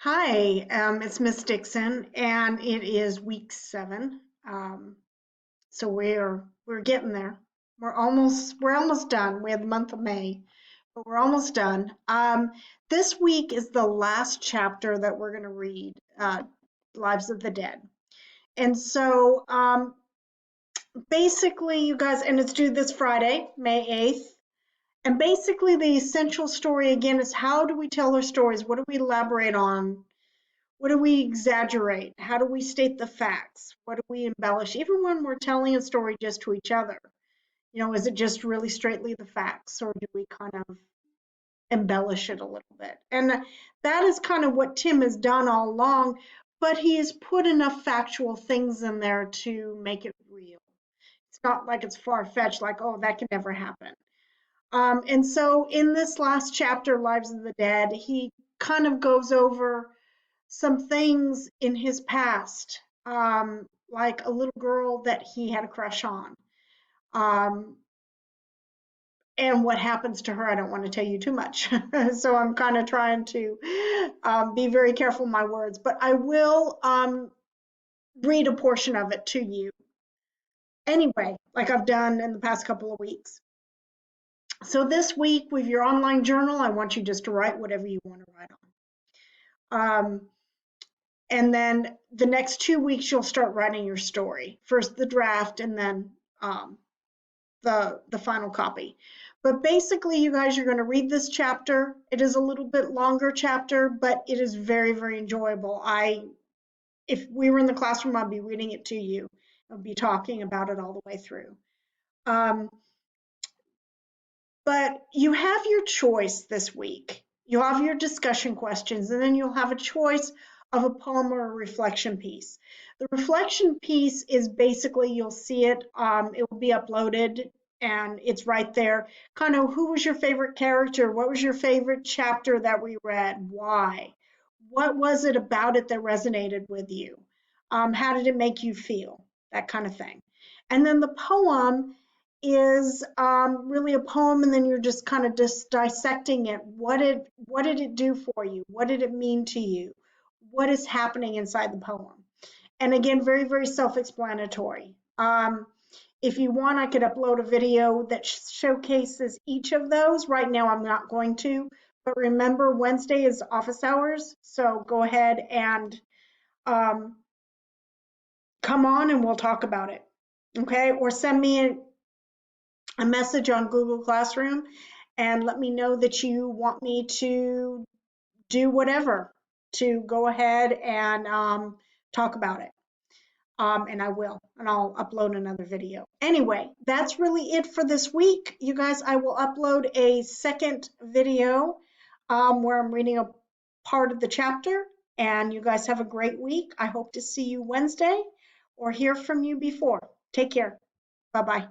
Hi, it's Miss Dixon, and it is week 7. So we're getting there. We're almost done. We had the month of May, but we're almost done. This week is the last chapter that we're going to read, Lives of the Dead. And so basically, you guys, and it's due this Friday, May 8th. And basically, the essential story again is how do we tell our stories? What do we elaborate on? What do we exaggerate? How do we state the facts? What do we embellish? Even when we're telling a story just to each other, is it just really straightly the facts, or do we kind of embellish it a little bit? And that is kind of what Tim has done all along, but he has put enough factual things in there to make it real. It's not like it's far-fetched, like, oh, that can never happen. And so in this last chapter, Lives of the Dead, he kind of goes over some things in his past, like a little girl that he had a crush on. Um, and what happens to her, I don't want to tell you too much. So I'm kind of trying to be very careful with my words, but I will read a portion of it to you anyway, like I've done in the past couple of weeks. So this week with your online journal, I want you just to write whatever you want to write on. And then the next 2 weeks, you'll start writing your story. First the draft, and then the final copy. But basically, you guys are going to read this chapter. It is a little bit longer chapter, but it is very, very enjoyable. If we were in the classroom, I'd be reading it to you. I'd be talking about it all the way through. But you have your choice this week. You'll have your discussion questions, and then you'll have a choice of a poem or a reflection piece. The reflection piece is basically, you'll see it, it will be uploaded, and it's right there. Kind of, who was your favorite character? What was your favorite chapter that we read? Why? What was it about it that resonated with you? How did it make you feel? That kind of thing. And then the poem is really a poem, and then you're just kind of just dissecting it. What did it do for you? What did it mean to you? What is happening inside the poem? And again, very, very self-explanatory. If you want, I could upload a video that showcases each of those. Right now, I'm not going to, but remember, Wednesday is office hours, so go ahead and um, come on and we'll talk about it. Okay, or send me a message on Google Classroom and let me know that you want me to do whatever, to go ahead and talk about it. And I will, and I'll upload another video. Anyway, that's really it for this week. You guys, I will upload a second video where I'm reading a part of the chapter, and you guys have a great week. I hope to see you Wednesday or hear from you before. Take care. Bye-bye.